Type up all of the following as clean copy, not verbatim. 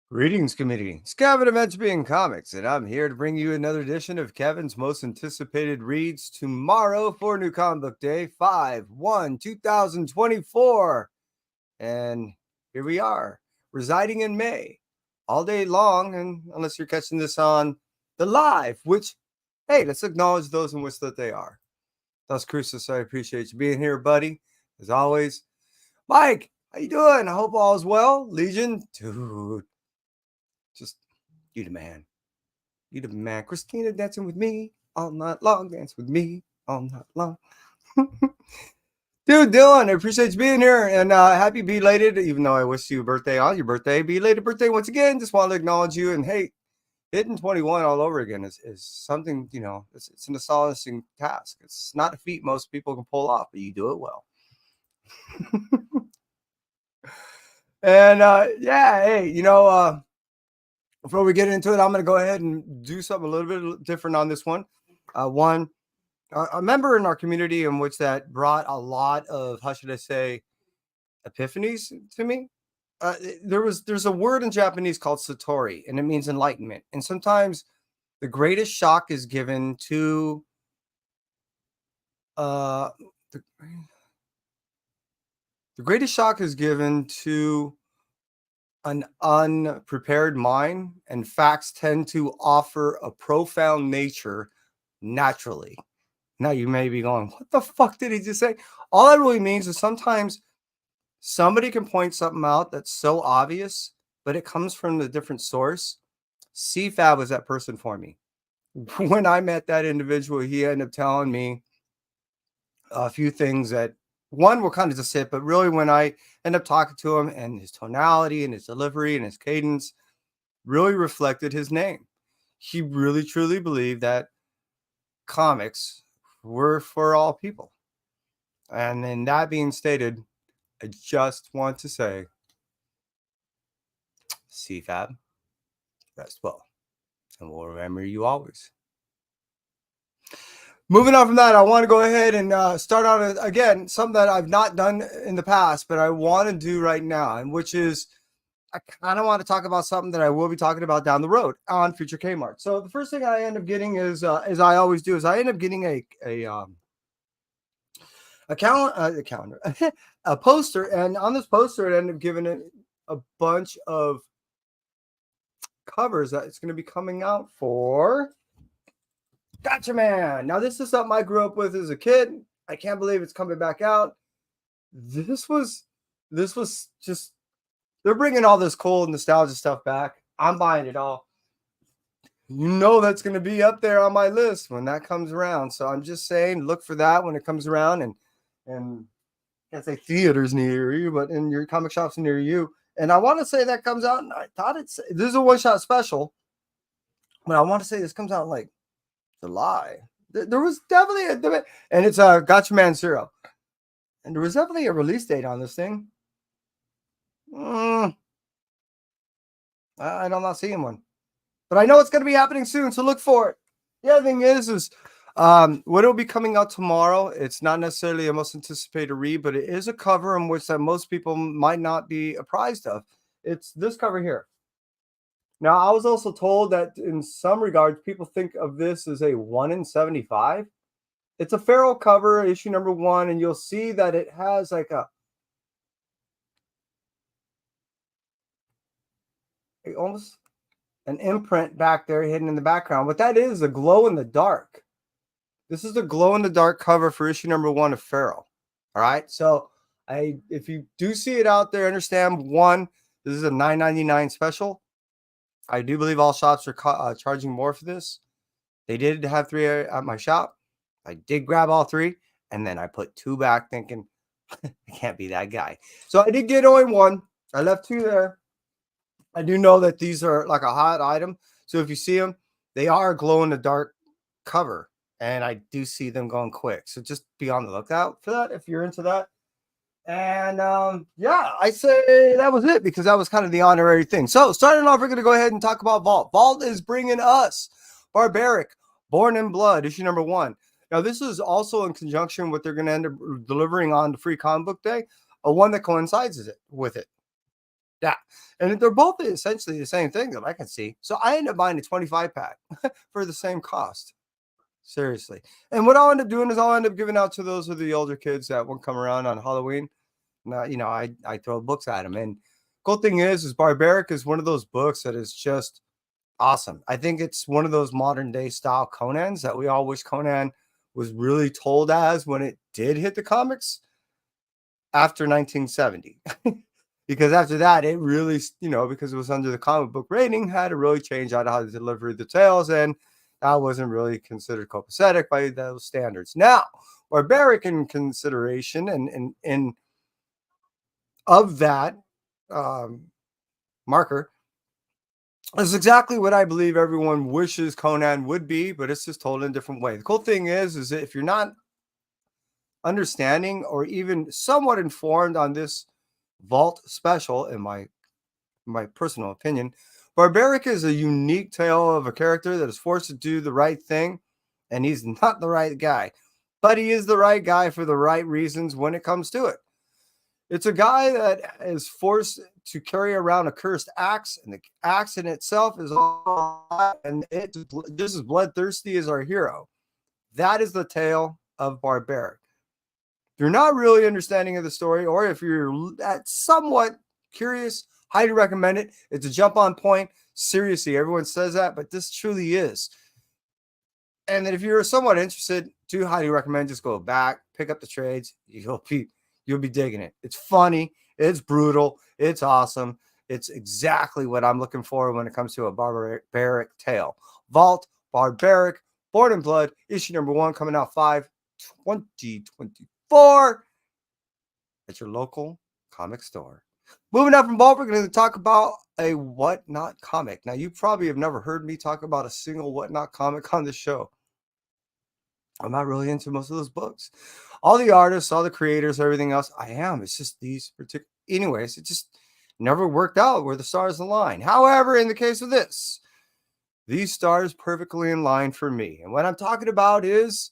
Greetings, community. It's Kevin of NCBD Comics, and I'm here to bring you another edition of Kevin's most anticipated reads tomorrow for New Comic Book Day, 5/1/2024. And here we are, residing in May, all day long, and unless you're catching this on the live, which, hey, let's acknowledge those in which that they are. Thus, Crucis, I appreciate you being here, buddy. As always, Mike, how you doing? I hope all is well. Legion, dude. Just you the man. You the man. Christina dancing with me all night long. Dance with me all night long. Dude, Dylan, I appreciate you being here. And happy belated, even though I wish you a birthday on your birthday. Belated birthday once again. Just wanted to acknowledge you. And hey, hitting 21 all over again is something, it's an astonishing task. It's not a feat most people can pull off, but you do it well. And yeah, hey, before we get into it, I'm going to go ahead and do something a little bit different on this one. A member in our community in which that brought a lot of, how should I say, epiphanies to me. There's a word in Japanese called satori, and it means enlightenment. And sometimes the greatest shock is given to the greatest shock is given to an unprepared mind, and facts tend to offer a profound nature naturally. Now you may be going, what the fuck did he just say? All that really means is sometimes somebody can point something out that's so obvious, but it comes from a different source. CFAB was that person for me. When I met that individual, he ended up telling me a few things that one will kind of just sit, but really when I end up talking to him, and his tonality and his delivery and his cadence really reflected his name. He really truly believed that comics were for all people. And in that being stated, I just want to say, CFAB, rest well, and we'll remember you always. Moving on from that, I want to go ahead and start on, again, something that I've not done in the past, but I want to do right now, and which is I kind of want to talk about something that I will be talking about down the road on future K-M.A.R.T. So the first thing I end up getting is, as I always do, is I end up getting a calendar, a poster, and on this poster, it ended up giving it a bunch of covers that it's going to be coming out for K-M.A.R.T. Now, this is something I grew up with as a kid. I can't believe it's coming back out. This was just, they're bringing all this cool nostalgia stuff back. I'm buying it all. You know that's going to be up there on my list when that comes around. So I'm just saying, look for that when it comes around, and I can't say theaters near you, but in your comic shops near you. And I want to say that comes out, and I thought this is a one-shot special, but I want to say this comes out in like July. There was definitely and it's K-M.A.R.T 0. And there was definitely a release date on this thing. I'm not seeing one, but I know it's going to be happening soon, so look for it. The other thing is what will be coming out tomorrow. It's not necessarily a most anticipated read, but it is a cover in which that most people might not be apprised of. It's this cover here. Now, I was also told that in some regards, people think of this as a 1 in 75. It's a Feral cover, issue number 1, and you'll see that it has like almost an imprint back there hidden in the background. What that is a glow in the dark. This is the glow in the dark cover for issue number 1 of Feral. All right. So if you do see it out there, understand, one, this is a $9.99 special. I do believe all shops are charging more for this. They did have 3 at my shop. I did grab all 3, and then I put 2 back thinking, I can't be that guy. So I did get only 1. I left 2 there. I do know that these are like a hot item. So if you see them, they are a glow-in-the-dark cover, and I do see them going quick. So just be on the lookout for that if you're into that. And yeah, I say that was it because that was kind of the honorary thing. So starting off, we're going to go ahead and talk about Vault. Vault is bringing us Barbaric, Born in Blood, issue number 1. Now, this is also in conjunction with they're going to end up delivering on the Free Comic Book Day, a one that coincides with it. Yeah. And they're both essentially the same thing that I can see. So I end up buying a 25 pack for the same cost. Seriously. And what I'll end up doing is I'll end up giving out to those of the older kids that won't come around on Halloween. Now, I throw books at them. And cool thing is Barbaric is one of those books that is just awesome. I think it's one of those modern day style Conans that we all wish Conan was really told as when it did hit the comics after 1970. Because after that, it really, because it was under the comic book rating, had to really change out how to deliver the tales. And that wasn't really considered copacetic by those standards. Now, barbaric in consideration and of that um, marker is exactly what I believe everyone wishes Conan would be, but it's just told in a different way. The cool thing is that if you're not understanding or even somewhat informed on this vault special, in my personal opinion, Barbaric is a unique tale of a character that is forced to do the right thing, and he's not the right guy, but he is the right guy for the right reasons when it comes to it. It's a guy that is forced to carry around a cursed axe, and the axe in itself is all, and it's just as bloodthirsty as our hero. That is the tale of Barbaric. If you're not really understanding of the story, or if you're somewhat curious, highly recommend it. It's a jump on point. Seriously, everyone says that, but this truly is. And then if you're somewhat interested, do highly recommend just go back, pick up the trades. You'll be digging it. It's funny, it's brutal, it's awesome. It's exactly what I'm looking for when it comes to a barbaric tale. Vault, Barbaric, Born in Blood, issue number 1, coming out 5/2024 at your local comic store. Moving up from Vault, we're going to talk about a Whatnot comic. Now, you probably have never heard me talk about a single Whatnot comic on the show. I'm not really into most of those books. All the artists, all the creators, everything else, I am. It's just these particular. Anyways, it just never worked out where the stars align. However, in the case of this, these stars perfectly in line for me. And what I'm talking about is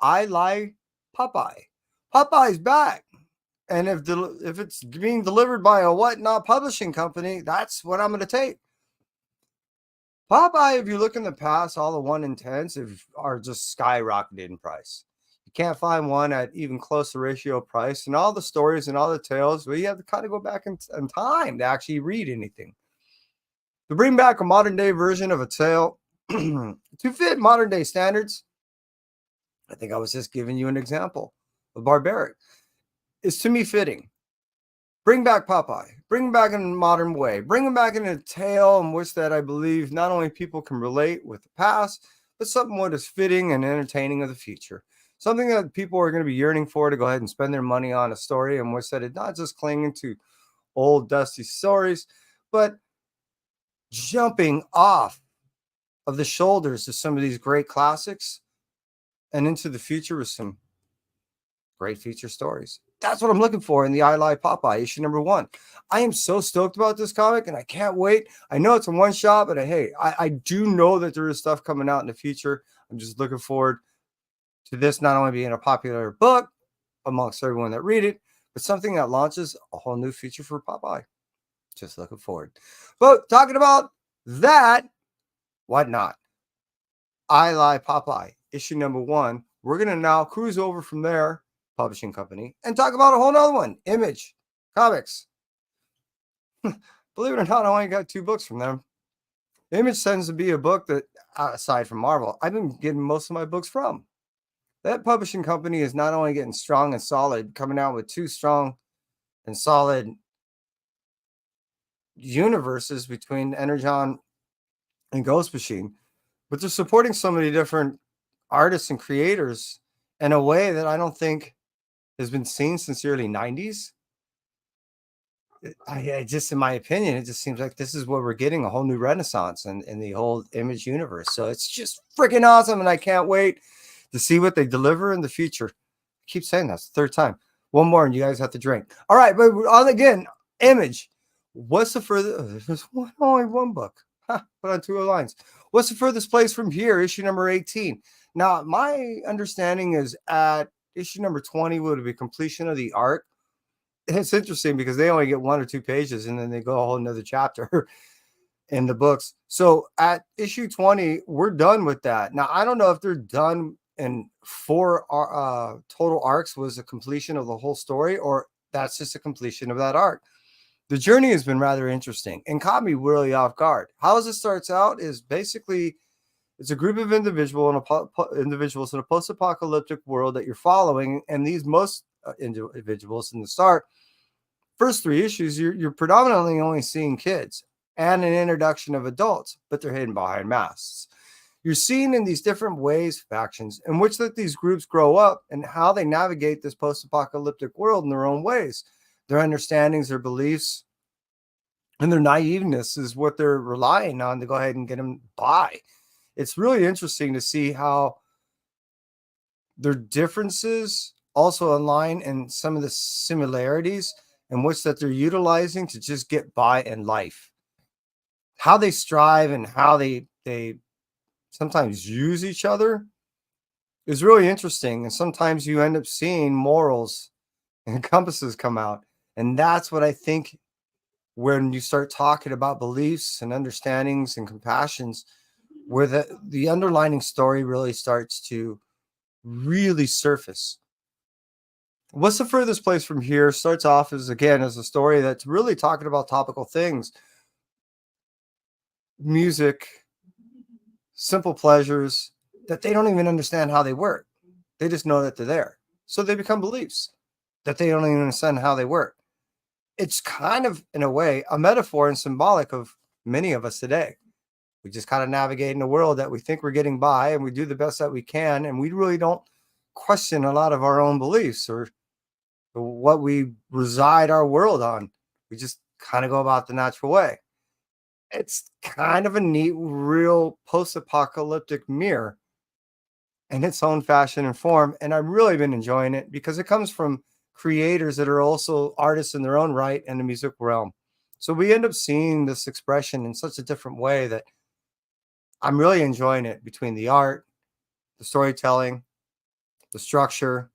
I Lie Popeye. Popeye's back. And if it's being delivered by a Whatnot publishing company, that's what I'm going to take. Popeye, if you look in the past, all the 1 in 10s are just skyrocketed in price. You can't find one at even close to ratio price. And all the stories and all the tales, well, you have to kind of go back in time to actually read anything. To bring back a modern day version of a tale to fit modern day standards, I think I was just giving you an example of Barbaric. It's to me fitting. Bring back Popeye. Bring him back in a modern way. Bring him back in a tale in which that I believe not only people can relate with the past, but something what is fitting and entertaining of the future. Something that people are going to be yearning for to go ahead and spend their money on a story in which that it's not just clinging to old dusty stories, but jumping off of the shoulders of some of these great classics and into the future with some great feature stories. That's what I'm looking for in the I Lie Popeye issue number 1. I am so stoked about this comic and I can't wait. I know it's a one shot, but hey, I do know that there is stuff coming out in the future. I'm just looking forward to this not only being a popular book amongst everyone that read it, but something that launches a whole new feature for Popeye. Just looking forward. But talking about that, Whatnot. I Lie Popeye issue number 1. We're going to now cruise over from there, publishing company, and talk about a whole nother one, Image Comics. Believe it or not, I only got 2 books from them. Image tends to be a book that, aside from Marvel, I've been getting most of my books from. That publishing company is not only getting strong and solid, coming out with 2 strong and solid universes between Energon and Ghost Machine, but they're supporting so many different artists and creators in a way that I don't think has been seen since the early 90s. I just, in my opinion, it just seems like this is where we're getting a whole new renaissance in the whole Image universe. So it's just freaking awesome, and I can't wait to see what they deliver in the future. I keep saying that's the 3rd time. One more, and you guys have to drink. All right, but on again, Image. What's the furthest? There's only one book. Put on 2 lines. What's the furthest place from here? Issue number 18. Now, my understanding is at issue number 20 would be completion of the arc. it's interesting because they only get 1 or 2 pages and then they go a whole nother chapter in the books. So at issue 20, we're done with that. Now, I don't know if they're done and 4 total arcs was a completion of the whole story, or that's just a completion of that arc. The journey has been rather interesting and caught me really off guard. How it starts out is basically it's a group of individuals in a post-apocalyptic world that you're following, and these most individuals in the start first 3 issues, you're predominantly only seeing kids and an introduction of adults, but they're hidden behind masks. You're seeing in these different ways, factions, in which that these groups grow up and how they navigate this post-apocalyptic world in their own ways. Their understandings, their beliefs, and their naiveness is what they're relying on to go ahead and get them by. It's really interesting to see how their differences also align in some of the similarities in which that they're utilizing to just get by in life. How they strive and how they sometimes use each other is really interesting. And sometimes you end up seeing morals and compasses come out. And that's what I think when you start talking about beliefs and understandings and compassions, where the underlining story really starts to really surface. What's the Furthest Place from Here starts off as a story that's really talking about topical things, music, simple pleasures that they don't even understand how they work. They just know that they're there. So they become beliefs that they don't even understand how they work. It's kind of, in a way, a metaphor and symbolic of many of us today. We just kind of navigate in a world that we think we're getting by, and we do the best that we can, and we really don't question a lot of our own beliefs or what we reside our world on. We just kind of go about the natural way. It's kind of a neat, real post-apocalyptic mirror in its own fashion and form, and I've really been enjoying it because it comes from creators that are also artists in their own right in the music realm. So we end up seeing this expression in such a different way that I'm really enjoying it, between the art, the storytelling, the structure.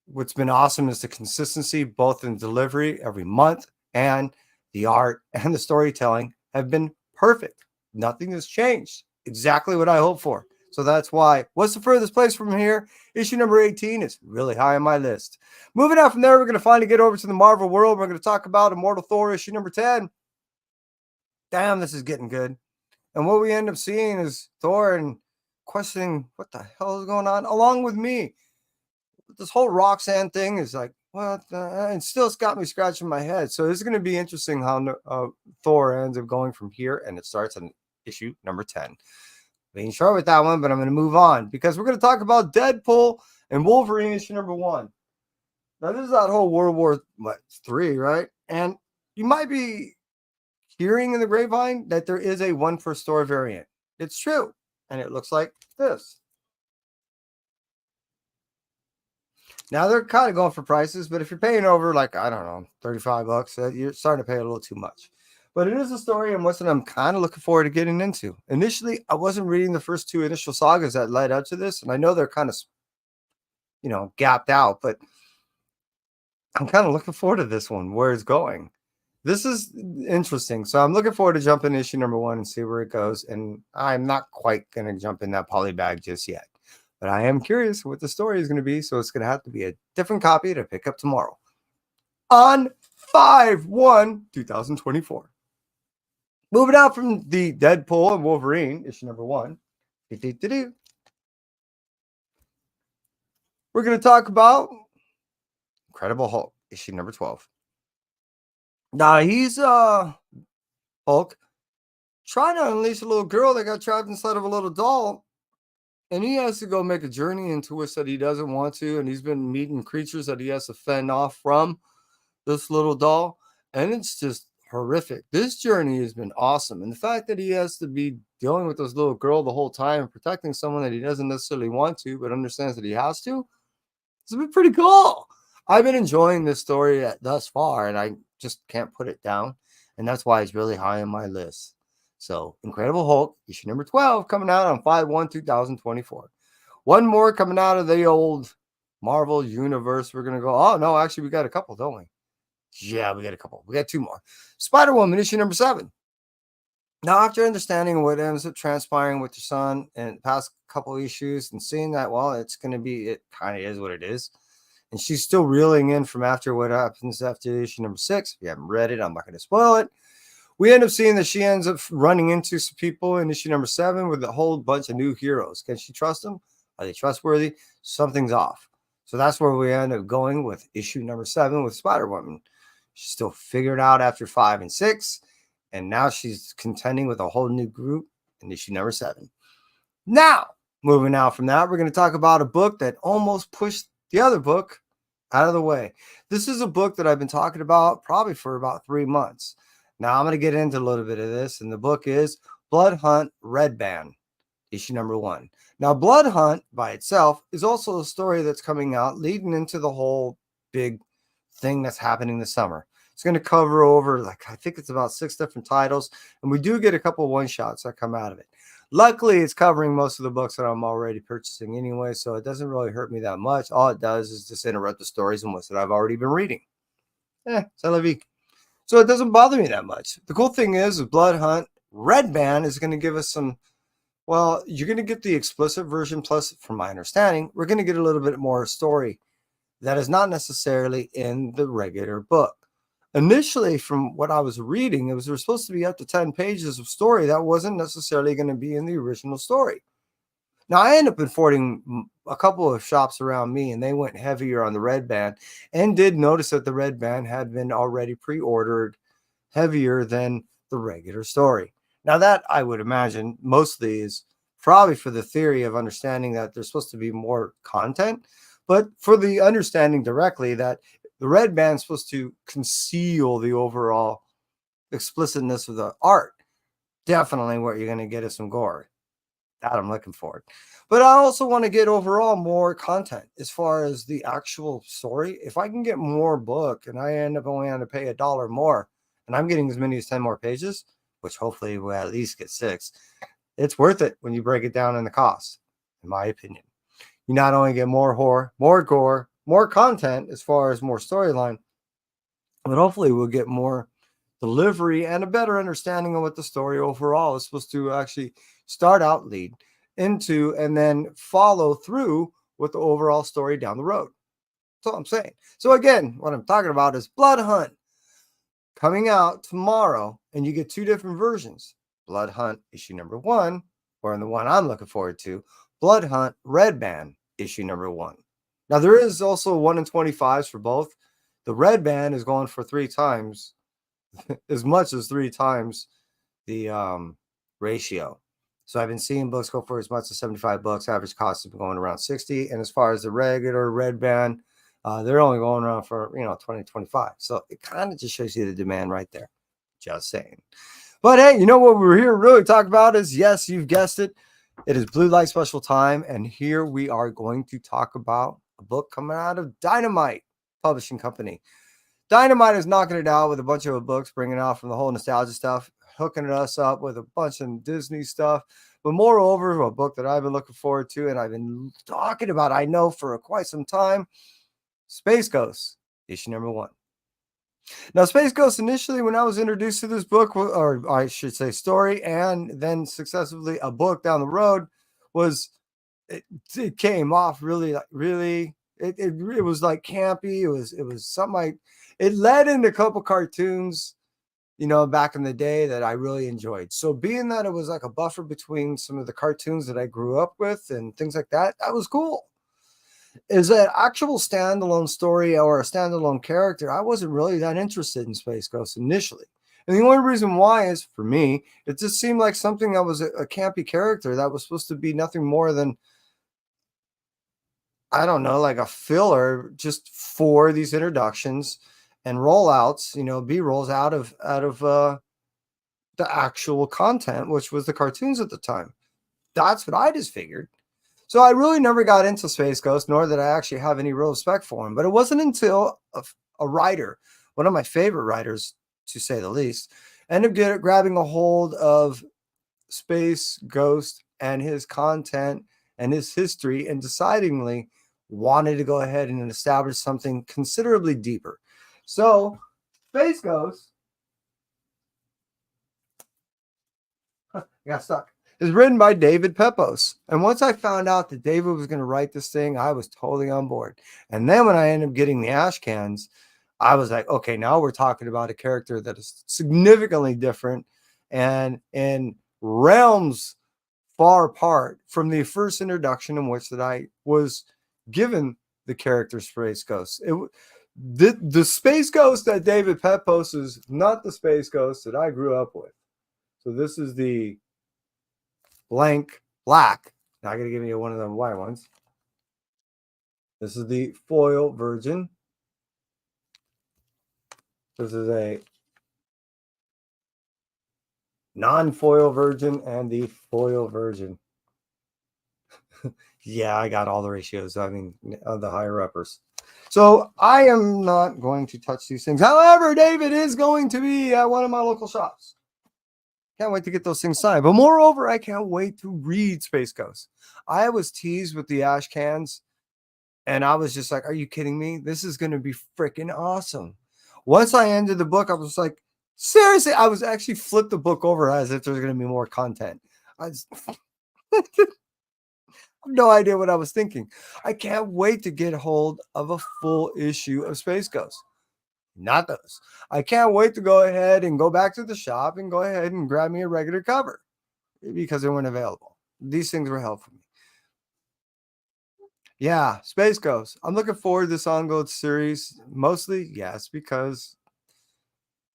What's been awesome is the consistency, both in delivery every month, and the art and the storytelling have been perfect. Nothing has changed. Exactly what I hoped for. So that's why What's the Furthest Place from Here? Issue number 18 is really high on my list. Moving on from there, we're going to finally get over to the Marvel world. We're going to talk about Immortal Thor issue number 10. Damn, this is getting good. And what we end up seeing is Thor and questioning what the hell is going on, along with me. This whole Roxanne thing is like, what? And still, it's got me scratching my head. So it's going to be interesting how Thor ends up going from here, and it starts on issue number 10. Being short with that one, but I'm going to move on because we're going to talk about Deadpool and Wolverine issue number 1. Now, this is that whole World War III, right? And you might be hearing in the grapevine that there is a 1-for-store variant. It's true, and it looks like this. Now they're kind of going for prices, but if you're paying over, like, I don't know, $35, you're starting to pay a little too much. But it is a story and what I'm kind of looking forward to getting into. Initially, I wasn't reading the first 2 initial sagas that led up to this, and I know they're kind of, gapped out, but I'm kind of looking forward to this one, where it's going. This is interesting. So I'm looking forward to jumping issue number 1 and see where it goes. And I'm not quite going to jump in that polybag just yet. But I am curious what the story is going to be, so it's going to have to be a different copy to pick up tomorrow on 5/1/2024. Moving out from the Deadpool and Wolverine, issue number 1. We're going to talk about Incredible Hulk, issue number 12. Now, he's Hulk trying to unleash a little girl that got trapped inside of a little doll. And he has to go make a journey into which that he doesn't want to. And he's been meeting creatures that he has to fend off from this little doll. And it's just horrific. This journey has been awesome. And the fact that he has to be dealing with this little girl the whole time and protecting someone that he doesn't necessarily want to, but understands that he has to, it's been pretty cool. I've been enjoying this story thus far, and I just can't put it down. And that's why it's really high on my list. So, Incredible Hulk, issue number 12, coming out on 5/1/2024. One more coming out of the old Marvel Universe. We're going to go. Oh, no, actually, we got a couple, don't we? Yeah, we got a couple. We got 2 more. Spider-Woman, issue number 7. Now, after understanding what ends up transpiring with your son in the past couple issues and seeing that, well, it's going to be, it kind of is what it is. And she's still reeling in from after what happens after issue number 6. If you haven't read it, I'm not going to spoil it. We end up seeing that she ends up running into some people in issue number 7 with a whole bunch of new heroes. Can she trust them? Are they trustworthy? Something's off. So that's where we end up going with issue number 7 with Spider-Woman. She's still figured out after 5 and 6. And now she's contending with a whole new group in issue number 7. Now, moving out from that, we're going to talk about a book that almost pushed the other book out of the way. This is a book that I've been talking about probably for about 3 months. Now, I'm going to get into a little bit of this, and the book is Blood Hunt Red Band, issue number 1. Now, Blood Hunt by itself is also a story that's coming out leading into the whole big thing that's happening this summer. It's going to cover over, I think it's about 6 different titles, and we do get a couple one-shots that come out of it. Luckily, it's covering most of the books that I'm already purchasing anyway, so it doesn't really hurt me that much. All it does is just interrupt the stories and ones that I've already been reading. C'est la vie. So it doesn't bother me that much. The cool thing is with Blood Hunt, Red Band is going to give us some, well, you're going to get the explicit version, plus, from my understanding, we're going to get a little bit more story that is not necessarily in the regular book. Initially, from what I was reading, there was supposed to be up to 10 pages of story that wasn't necessarily going to be in the original story. Now, I ended up affording a couple of shops around me, and they went heavier on the Red Band and did notice that the Red Band had been already pre-ordered heavier than the regular story. Now, that I would imagine mostly is probably for the theory of understanding that there's supposed to be more content, but for the understanding directly that the Red Band's supposed to conceal the overall explicitness of the art. Definitely what you're going to get is some gore. That I'm looking for. But I also want to get overall more content as far as the actual story. If I can get more book and I end up only having to pay $1 more, and I'm getting as many as 10 more pages, which hopefully we'll at least get 6, it's worth it when you break it down in the cost, in my opinion. You not only get more horror, more gore, more content as far as more storyline, but hopefully we'll get more delivery and a better understanding of what the story overall is supposed to actually start out, lead into, and then follow through with the overall story down the road. That's all I'm saying. So again, what I'm talking about is Blood Hunt coming out tomorrow, and you get 2 different versions. Blood Hunt issue number 1, or in the one I'm looking forward to, Blood Hunt Red Band issue number 1. Now, there is also 1 in 25s for both. The Red Band is going for 3 times, as much as 3 times the ratio. So I've been seeing books go for as much as $75. Average cost has been going around 60. And as far as the regular Red Band, they're only going around for, 20, 25. So it kind of just shows you the demand right there. Just saying. But hey, what we're here to really talk about is, yes, you've guessed it. It is Blue Light Special time. And here we are going to talk about a book coming out of Dynamite Publishing Company. Dynamite is knocking it out with a bunch of books, bringing it out from the whole nostalgia stuff, hooking us up with a bunch of Disney stuff. But moreover, a book that I've been looking forward to and I've been talking about, I know, for quite some time, Space Ghost, issue number 1. Now, Space Ghost, initially, when I was introduced to this book, or I should say story, and then successively a book down the road, it came off really. It was like campy. It was something it led into a couple cartoons, back in the day that I really enjoyed. So being that it was like a buffer between some of the cartoons that I grew up with and things like that, that was cool. Is an actual standalone story or a standalone character, I wasn't really that interested in Space Ghost initially. And the only reason why is, for me, it just seemed like something that was a campy character that was supposed to be nothing more than, I don't know, like a filler just for these introductions and rollouts, B-rolls out of the actual content, which was the cartoons at the time. That's what I just figured. So I really never got into Space Ghost, nor did I actually have any real respect for him. But it wasn't until a writer, one of my favorite writers, to say the least, ended up grabbing a hold of Space Ghost and his content and his history, and decidingly wanted to go ahead and establish something considerably deeper. So Space Ghost got stuck. Is written by David Pepose. And once I found out that David was going to write this thing, I was totally on board. And then when I ended up getting the ash cans, I was like, okay, now we're talking about a character that is significantly different and in realms far apart from the first introduction in which that I was given the character Space Ghost. The Space Ghost that David Pepose is not the Space Ghost that I grew up with. So this is the blank black. Now I got to give you one of them white ones. This is the foil version. This is a non-foil version and the foil version. Yeah, I got all the ratios. I mean, the higher uppers. So I am not going to touch these things. However, David is going to be at one of my local shops. Can't wait to get those things signed. But moreover, I can't wait to read Space Ghost. I was teased with the ash cans, and I was just like, are you kidding me? This is going to be freaking awesome. Once I ended the book, I was like, seriously, I was actually flipped the book over as if there's going to be more content. I have no idea what I was thinking. I can't wait to get hold of a full issue of Space Ghost. Not those. I can't wait to go ahead and go back to the shop and go ahead and grab me a regular cover because they weren't available. These things were helpful. Yeah, Space Ghost. I'm looking forward to this ongoing series. Mostly, yes, because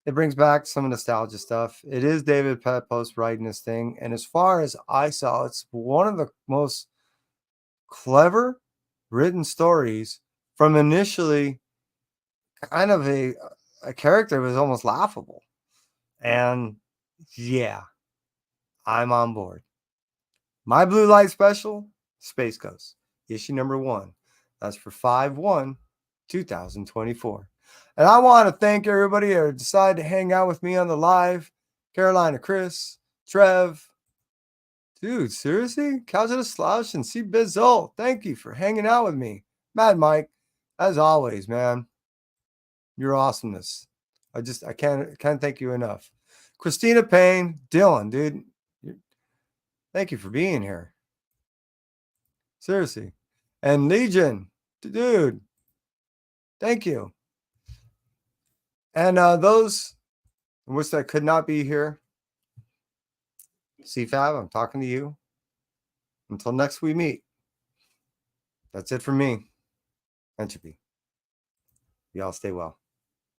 it brings back some nostalgia stuff. It is David Pepose writing this thing. And as far as I saw, it's one of the most clever written stories from initially kind of a character was almost laughable. And yeah, I'm on board. My Blue Light Special, Space Ghost, issue number 1. That's for 5/1/2024. And I want to thank everybody who decided to hang out with me on the live. Carolina Chris, Trev. Dude, seriously? Couch of the Slouch and C Bizzle. Thank you for hanging out with me. Mad Mike, as always, man. Your awesomeness. I can't thank you enough. Christina Payne, Dylan, dude. Thank you for being here. Seriously. And Legion, dude. Thank you. And those in which I could not be here. CFAB, I'm talking to you. Until next we meet. That's it for me. Entropy. Y'all stay well.